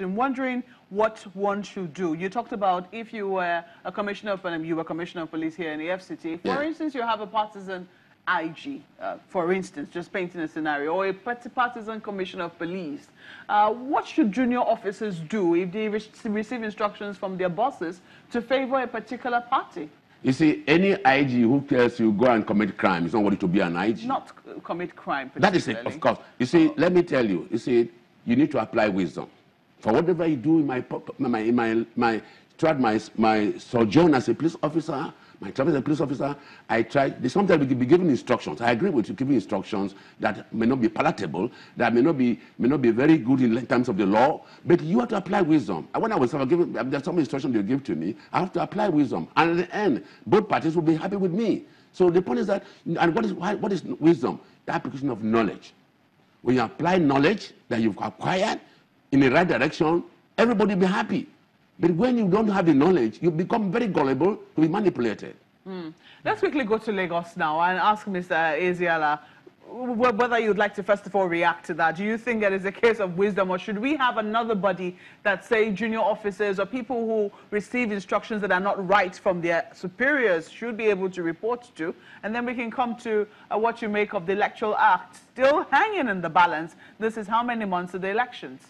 I'm wondering what one should do. You talked about if you were a commissioner of police, you were commissioner of police here in the FCT. For instance, you have a partisan IG, for instance, just painting a scenario, or a partisan commissioner of police. What should junior officers do if they receive instructions from their bosses to favor a particular party? You see, any IG who tells you go and commit crime is not worthy to be an IG. Not commit crime, that is it, of course. You see, let me tell you, you need to apply wisdom. For whatever you do throughout my sojourn as a police officer, my travel as a police officer, I try. Sometimes we can be given instructions. I agree with you, giving instructions that may not be palatable, that may not be very good in terms of the law, but you have to apply wisdom. And when I was given, there's some instructions they give to me, I have to apply wisdom. And at the end, both parties will be happy with me. So the point is that, and what is wisdom? The application of knowledge. When you apply knowledge that you've acquired in the right direction, everybody will be happy. But when you don't have the knowledge, you become very gullible to be manipulated. Let's quickly go to Lagos now and ask Mr. Ezeala whether you'd like to first of all react to that. Do you think that is a case of wisdom, or should we have another body that, say, junior officers or people who receive instructions that are not right from their superiors should be able to report to? And then we can come to what you make of the Electoral Act still hanging in the balance. This is how many months of the elections?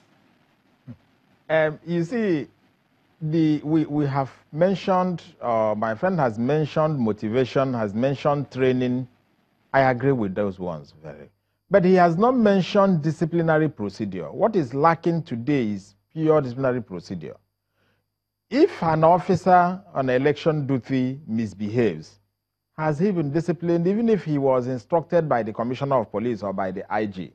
You see, we have mentioned, my friend has mentioned motivation, has mentioned training. I agree with those ones very. But he has not mentioned disciplinary procedure. What is lacking today is pure disciplinary procedure. If an officer on election duty misbehaves, has he been disciplined even if he was instructed by the Commissioner of Police or by the IG?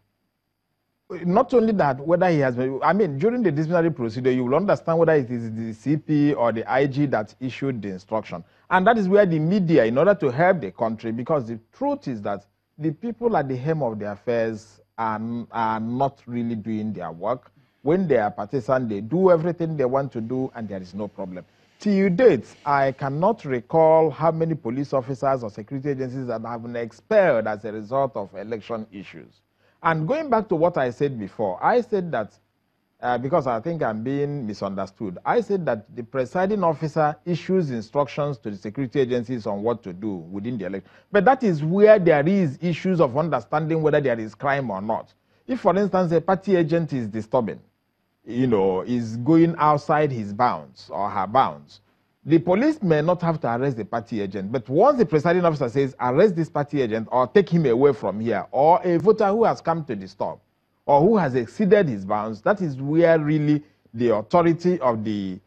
Not only that, whether he has been, I mean, during the disciplinary procedure, you will understand whether it is the CP or the IG that issued the instruction. And that is where the media, in order to help the country, because the truth is that the people at the helm of the affairs are not really doing their work. When they are partisan, they do everything they want to do, and there is no problem. Till date, I cannot recall how many police officers or security agencies that have been expelled as a result of election issues. And going back to what I said before, I said that, because I think I'm being misunderstood, I said that the presiding officer issues instructions to the security agencies on what to do within the election. But that is where there is issues of understanding whether there is crime or not. If, for instance, a party agent is disturbing, is going outside his bounds or her bounds, the police may not have to arrest the party agent, but once the presiding officer says, arrest this party agent or take him away from here, or a voter who has come to disturb, or who has exceeded his bounds, that is where really the authority of the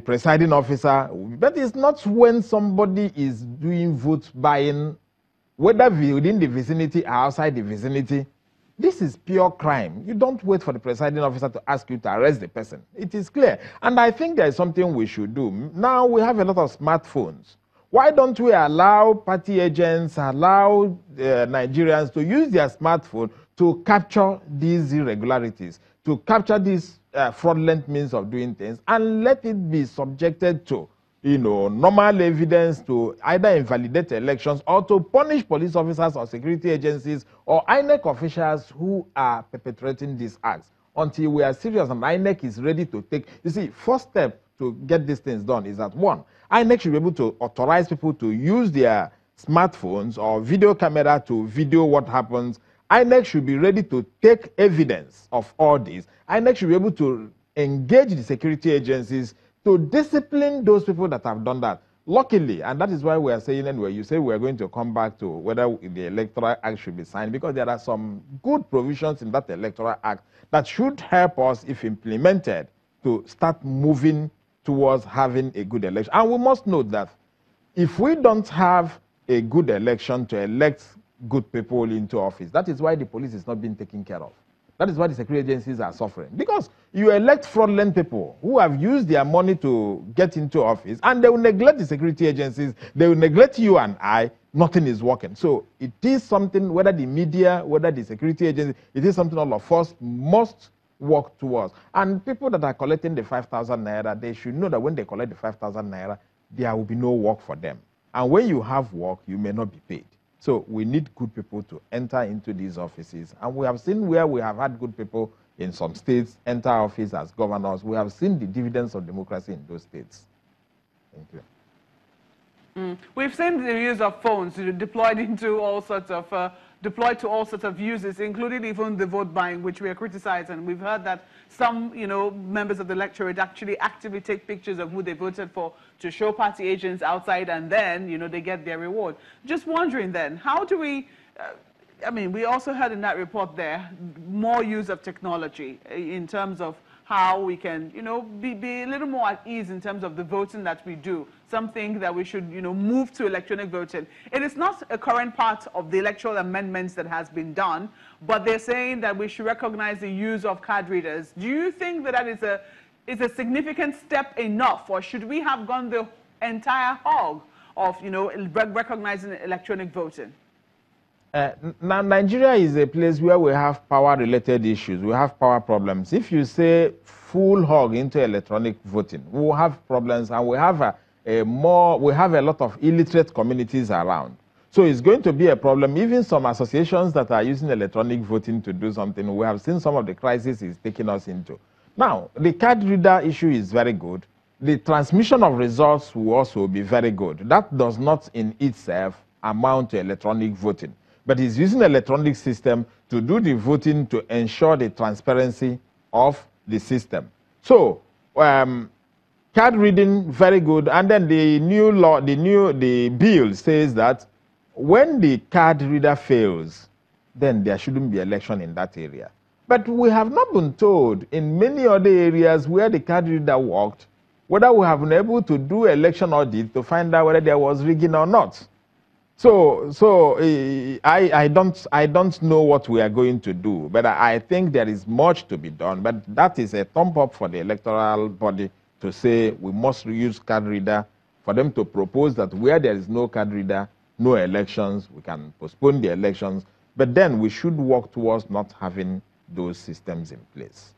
presiding officer, but it's not when somebody is doing vote buying, whether within the vicinity or outside the vicinity. This is pure crime. You don't wait for the presiding officer to ask you to arrest the person. It is clear. And I think there is something we should do. Now we have a lot of smartphones. Why don't we allow party agents, allow Nigerians to use their smartphone to capture these irregularities, to capture these fraudulent means of doing things, and let it be subjected to normal evidence to either invalidate elections or to punish police officers or security agencies or INEC officials who are perpetrating these acts until we are serious and INEC is ready to take. You see, first step to get these things done is that, one, INEC should be able to authorize people to use their smartphones or video camera to video what happens. INEC should be ready to take evidence of all this. INEC should be able to engage the security agencies to discipline those people that have done that. Luckily, and that is why we are saying anyway, you say we are going to come back to whether the Electoral Act should be signed, because there are some good provisions in that Electoral Act that should help us, if implemented, to start moving towards having a good election. And we must note that if we don't have a good election to elect good people into office, that is why the police is not being taken care of. That is why the security agencies are suffering. Because you elect fraudulent people who have used their money to get into office, and they will neglect the security agencies, they will neglect you and I, nothing is working. So it is something, whether the media, whether the security agency, it is something all of us must work towards. And people that are collecting the 5,000 naira, they should know that when they collect the 5,000 naira, there will be no work for them. And when you have work, you may not be paid. So we need good people to enter into these offices. And we have seen where we have had good people in some states enter office as governors. We have seen the dividends of democracy in those states. Thank you. We've seen the use of phones deployed into all sorts of deployed to all sorts of uses, including even the vote buying, which we are criticized. And we've heard that some, members of the electorate actually actively take pictures of who they voted for to show party agents outside, and then, they get their reward. Just wondering then, how do we? We also heard in that report there more use of technology in terms of how we can, be a little more at ease in terms of the voting that we do. Something that we should, move to electronic voting. It is not a current part of the electoral amendments that has been done, but they're saying that we should recognize the use of card readers. Do you think that that is a significant step enough, or should we have gone the entire hog of, recognizing electronic voting? Now, Nigeria is a place where we have power-related issues. We have power problems. If you say full hog into electronic voting, we will have problems, and we have a lot of illiterate communities around. So it's going to be a problem. Even some associations that are using electronic voting to do something, we have seen some of the crises it's taking us into. Now, the card reader issue is very good. The transmission of results will also be very good. That does not in itself amount to electronic voting, but it's using the electronic system to do the voting to ensure the transparency of the system. So, card reading, very good. And then the new law, the bill says that when the card reader fails, then there shouldn't be election in that area. But we have not been told in many other areas where the card reader worked, whether we have been able to do election audit to find out whether there was rigging or not. So I don't know what we are going to do, but I think there is much to be done. But that is a thumb up for the electoral body to say we must use card reader, for them to propose that where there is no card reader, no elections, we can postpone the elections. But then we should work towards not having those systems in place.